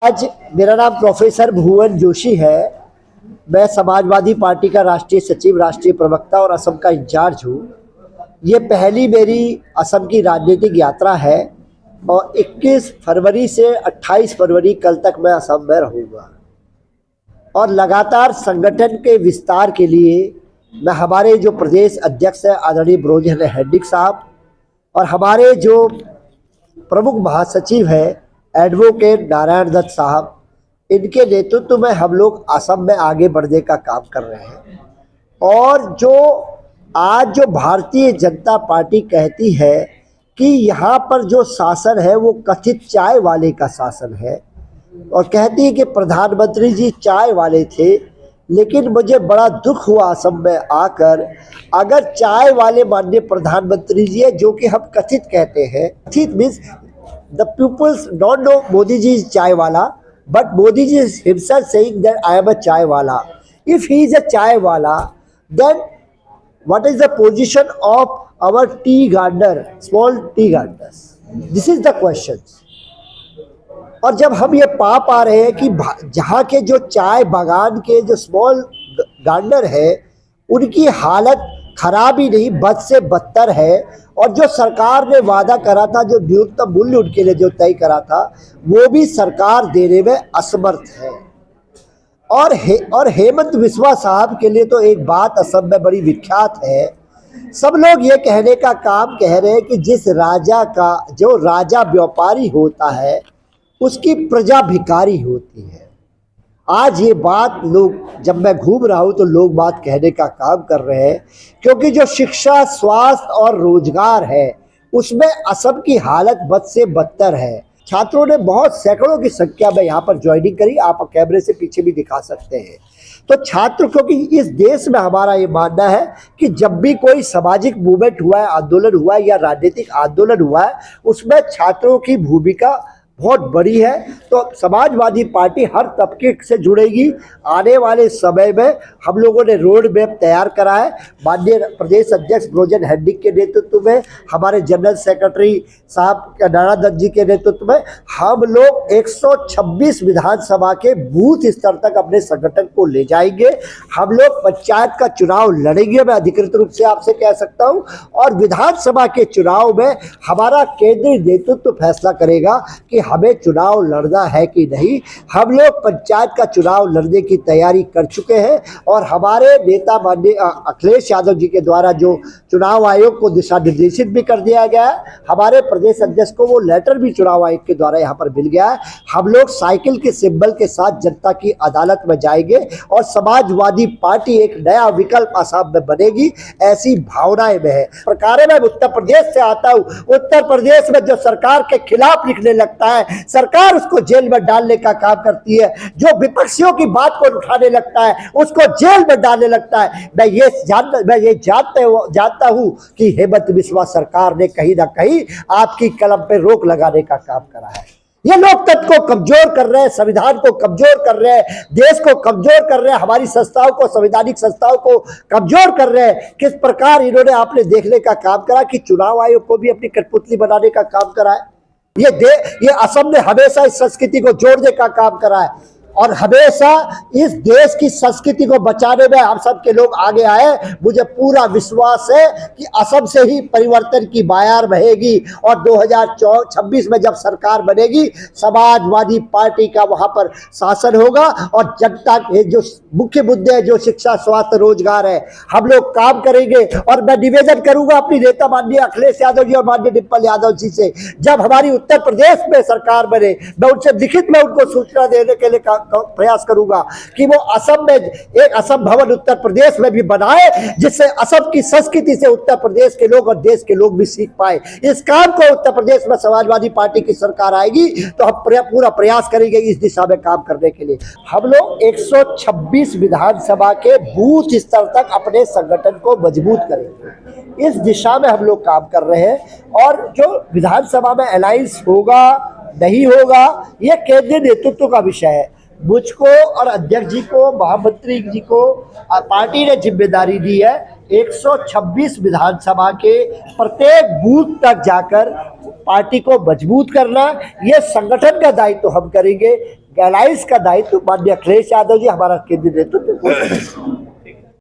आज मेरा नाम प्रोफेसर भुवन जोशी है। मैं समाजवादी पार्टी का राष्ट्रीय सचिव, राष्ट्रीय प्रवक्ता और असम का इंचार्ज हूँ। ये पहली मेरी असम की राजनीतिक यात्रा है और 21 फरवरी से 28 फरवरी कल तक मैं असम में रहूँगा और लगातार संगठन के विस्तार के लिए मैं हमारे जो प्रदेश अध्यक्ष है आदरणीय ब्रोजन हेडिक साहब और हमारे जो प्रमुख महासचिव है एडवोकेट नारायण दत्त साहब, इनके नेतृत्व में हम लोग असम में आगे बढ़ने का काम कर रहे हैं। और जो भारतीय जनता पार्टी कहती है कि यहाँ पर जो शासन है वो कथित चाय वाले का शासन है और कहती है कि प्रधानमंत्री जी चाय वाले थे, लेकिन मुझे बड़ा दुख हुआ असम में आकर। अगर चाय वाले माननीय प्रधानमंत्री जी है, जो कि हम कथित कहते हैं, कथित means the pupils don't know Modi ji is chai wala, but Modi ji is himself saying that I am a chai wala. If he is a chai wala, then what is the position of our tea gardener, small tea gardeners? This is the question. और जब हम ये पा रहे हैं कि जहाँ के जो चाय बागान के जो स्मॉल गार्डनर है उनकी हालत खराब ही नहीं बद से बदतर है, और जो सरकार ने वादा करा था, जो न्यूनतम मूल्य उनके लिए जो तय करा था, वो भी सरकार देने में असमर्थ है। और हेमंत बिस्वा साहब के लिए तो एक बात असम में बड़ी विख्यात है। सब लोग ये कहने का काम कह रहे हैं कि जिस राजा का जो राजा व्यापारी होता है उसकी प्रजा भिखारी होती है। आज ये बात लोग, जब मैं घूम रहा हूँ तो लोग बात कहने का काम कर रहे हैं, क्योंकि जो शिक्षा, स्वास्थ्य और रोजगार है उसमें असम की हालत बद से बदतर है। छात्रों ने बहुत सैकड़ों की संख्या में यहाँ पर ज्वाइनिंग करी, आप कैमरे से पीछे भी दिखा सकते हैं। तो छात्र, क्योंकि इस देश में हमारा ये मानना है कि जब भी कोई सामाजिक मूवमेंट हुआ है, आंदोलन हुआ है या राजनीतिक आंदोलन हुआ है, उसमें छात्रों की भूमिका बहुत बड़ी है। तो समाजवादी पार्टी हर तबके से जुड़ेगी। आने वाले समय में हम लोगों ने रोड मैप तैयार करा है। माननीय प्रदेश अध्यक्ष ब्रोजन हेडिक के नेतृत्व में, हमारे जनरल सेक्रेटरी साहब नारायण दत्त जी के नेतृत्व में हम लोग 126 विधानसभा के बूथ स्तर तक अपने संगठन को ले जाएंगे। हम लोग पंचायत का चुनाव लड़ेंगे, मैं अधिकृत रूप से आपसे कह सकता हूँ, और विधानसभा के चुनाव में हमारा केंद्रीय नेतृत्व फैसला करेगा कि हमें चुनाव लड़ना है कि नहीं। हम लोग पंचायत का चुनाव लड़ने की तैयारी कर चुके हैं और हमारे नेता माननीय अखिलेश यादव जी के द्वारा जो चुनाव आयोग को दिशा निर्देशित भी कर दिया गया है, हमारे प्रदेश अध्यक्ष को वो लेटर भी चुनाव आयोग के द्वारा यहाँ पर मिल गया है। हम लोग साइकिल के सिंबल के साथ जनता की अदालत में जाएंगे और समाजवादी पार्टी एक नया विकल्प असम में बनेगी, ऐसी भावनाएं में है। प्रकार मैं उत्तर प्रदेश से आता हूँ। उत्तर प्रदेश में जो सरकार के खिलाफ लिखने लगता है, सरकार उसको जेल में डालने का काम करती है। जो विपक्षियों की बात को उठाने लगता है उसको जेल में डालने लगता है। मैं ये जानता हूं कि हेमंत बिस्वा सरकार ने कहीं ना कहीं आपकी कलम पे रोक लगाने का काम करा है। ये लोकतंत्र को कमजोर कर रहे हैं, संविधान को कमजोर कर रहे हैं, देश को कमजोर कर रहे हैं, हमारी संस्थाओं को, संवैधानिक संस्थाओं को कमजोर कर रहे हैं। किस प्रकार इन्होंने आपने देखने का काम करा कि चुनाव आयोग को भी अपनी कठपुतली बनाने का काम करा है। ये असम ने हमेशा इस संस्कृति को जोड़ने का काम करा है और हमेशा इस देश की संस्कृति को बचाने में हम सब के लोग आगे आए। मुझे पूरा विश्वास है कि असम से ही परिवर्तन की बयार बहेगी और 2026 में जब सरकार बनेगी, समाजवादी पार्टी का वहां पर शासन होगा और जनता के जो मुख्य मुद्दे हैं, जो शिक्षा, स्वास्थ्य, रोजगार है, हम लोग काम करेंगे। और मैं निवेदन करूंगा अपनी नेता माननीय अखिलेश यादव जी और माननीय डिम्पल यादव जी से, जब हमारी उत्तर प्रदेश में सरकार बने, मैं उनसे लिखित में उनको सूचना देने के लिए प्रयास करूंगा कि वो असम में एक असम भवन उत्तर प्रदेश में भी बनाए, जिससे असम की संस्कृति से उत्तर प्रदेश के लोग और देश के लोग भी सीख पाए। इस काम को उत्तर प्रदेश में समाजवादी पार्टी की सरकार आएगी तो हम पूरा प्रयास करेंगे इस दिशा में काम करने के लिए। हम लोग 126 विधानसभा के बूथ स्तर तक अपने संगठन को मजबूत करेंगे। इस दिशा में हम लोग काम कर रहे हैं और जो विधानसभा में अलायंस होगा नहीं होगा ये केंद्रीय नेतृत्व का विषय है। मुझको और अध्यक्ष जी को, महामंत्री जी को पार्टी ने जिम्मेदारी दी है 126 विधानसभा के प्रत्येक बूथ तक जाकर पार्टी को मजबूत करना। ये संगठन का दायित्व हम करेंगे। अलायंस का दायित्व माननीय अखिलेश यादव जी हमारा केंद्रीय नेतृत्व।